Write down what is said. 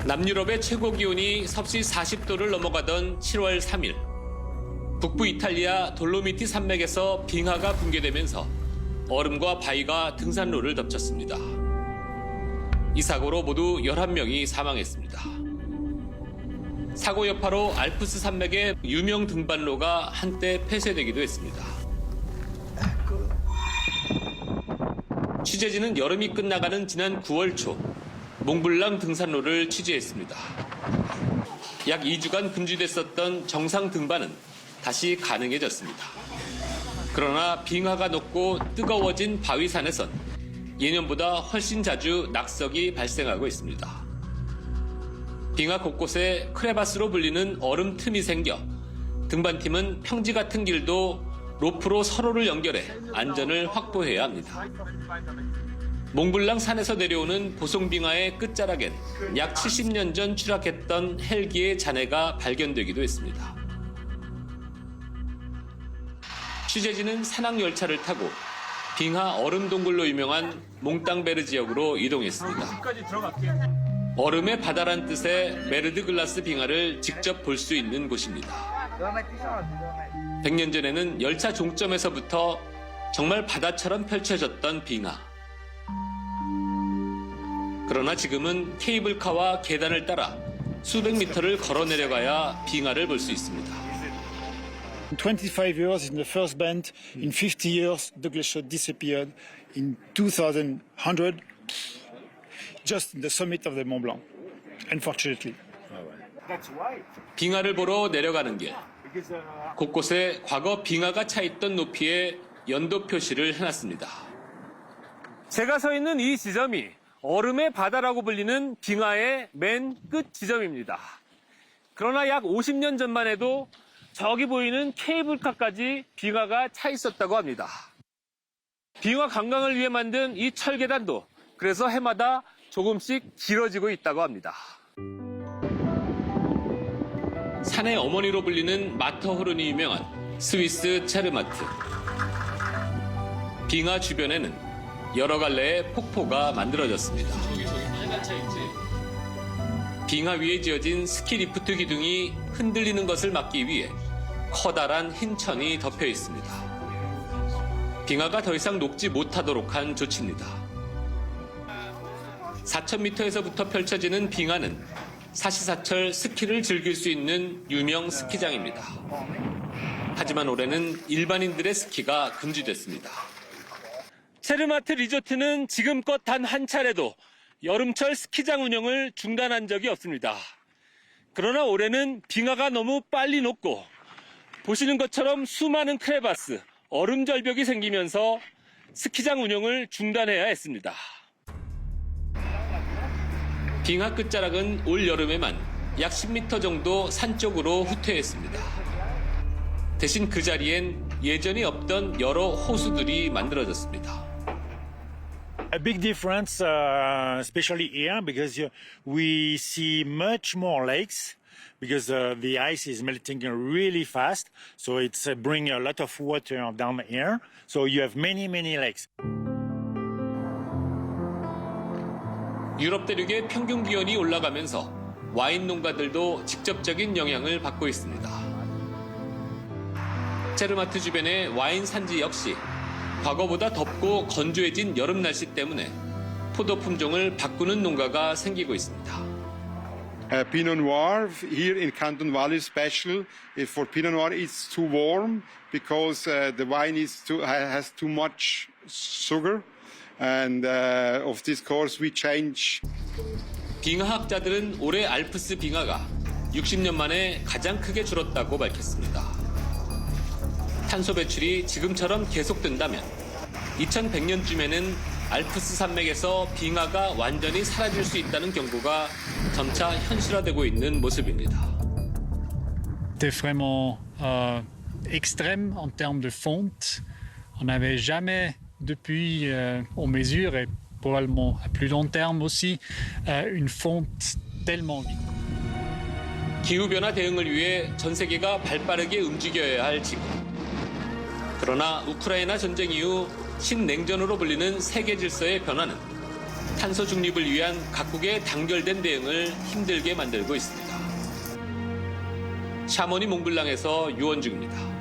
남유럽의 최고 기온이 섭씨 40도를 넘어가던 7월 3일. 북부 이탈리아 돌로미티 산맥에서 빙하가 붕괴되면서 얼음과 바위가 등산로를 덮쳤습니다. 이 사고로 모두 11명이 사망했습니다. 사고 여파로 알프스 산맥의 유명 등반로가 한때 폐쇄되기도 했습니다. 취재진은 여름이 끝나가는 지난 9월 초 몽블랑 등산로를 취재했습니다. 약 2주간 금지됐었던 정상 등반은 다시 가능해졌습니다. 그러나 빙하가 녹고 뜨거워진 바위산에선 예년보다 훨씬 자주 낙석이 발생하고 있습니다. 빙하 곳곳에 크레바스로 불리는 얼음 틈이 생겨 등반팀은 평지 같은 길도 로프로 서로를 연결해 안전을 확보해야 합니다. 몽블랑 산에서 내려오는 보송빙하의 끝자락엔 약 70년 전 추락했던 헬기의 잔해가 발견되기도 했습니다. 취재진은 산악열차를 타고 빙하 얼음 동굴로 유명한 몽땅베르 지역으로 이동했습니다. 얼음의 바다란 뜻의 메르드 글라스 빙하를 직접 볼 수 있는 곳입니다. 100년 전에는 열차 종점에서부터 정말 바다처럼 펼쳐졌던 빙하. 그러나 지금은 케이블카와 계단을 따라 수백 미터를 걸어 내려가야 빙하를 볼 수 있습니다. In 25 years in the first bend, in 50 years the glacier disappeared. In 2100, just in the summit of the Mont Blanc, unfortunately. 빙하를 보러 내려가는 길. 곳곳에 과거 빙하가 차 있던 높이의 연도 표시를 해놨습니다. 제가 서 있는 이 지점이 얼음의 바다라고 불리는 빙하의 맨 끝 지점입니다. 그러나 약 50년 전만 해도 저기 보이는 케이블카까지 빙하가 차 있었다고 합니다. 빙하 관광을 위해 만든 이 철계단도 그래서 해마다 조금씩 길어지고 있다고 합니다. 산의 어머니로 불리는 마터호른이 유명한 스위스 체르마트. 빙하 주변에는 여러 갈래의 폭포가 만들어졌습니다. 빙하 위에 지어진 스키 리프트 기둥이 흔들리는 것을 막기 위해 커다란 흰 천이 덮여 있습니다. 빙하가 더 이상 녹지 못하도록 한 조치입니다. 4,000m에서부터 펼쳐지는 빙하는 사시사철 스키를 즐길 수 있는 유명 스키장입니다. 하지만 올해는 일반인들의 스키가 금지됐습니다. 체르마트 리조트는 지금껏 단 한 차례도 여름철 스키장 운영을 중단한 적이 없습니다. 그러나 올해는 빙하가 너무 빨리 녹고 보시는 것처럼 수많은 크레바스, 얼음 절벽이 생기면서 스키장 운영을 중단해야 했습니다. 빙하 끝자락은 올 여름에만 약 10m 정도 산 쪽으로 후퇴했습니다. 대신 그 자리엔 예전에 없던 여러 호수들이 만들어졌습니다. A big difference, especially here, because we see much more lakes, because the ice is melting really fast, so it's bringing a lot of water down here. So you have many lakes. 유럽 대륙의 평균 기온이 올라가면서 와인 농가들도 직접적인 영향을 받고 있습니다. 체르마트 주변의 와인 산지 역시 과거보다 덥고 건조해진 여름 날씨 때문에 포도 품종을 바꾸는 농가가 생기고 있습니다. Pinot Noir here in Canton Valley special. For Pinot Noir, it's too warm because the wine has too much sugar, and of this course we change. 빙하학자들은 올해 알프스 빙하가 60년 만에 가장 크게 줄었다고 밝혔습니다. 탄소 배출이 지금처럼 계속된다면 2100년쯤에는 알프스 산맥에서 빙하가 완전히 사라질 수 있다는 경고가 점차 현실화되고 있는 모습입니다. C'était vraiment extrême en termes de fonte. On n'avait jamais depuis, on mesure et probablement à plus long terme aussi, une fonte tellement vite. 기후변화 대응을 위해 전 세계가 발빠르게 움직여야 할 지금. 그러나 우크라이나 전쟁 이후 신냉전으로 불리는 세계 질서의 변화는 탄소 중립을 위한 각국의 단결된 대응을 힘들게 만들고 있습니다. 샤머니 몽블랑에서 유원중입니다.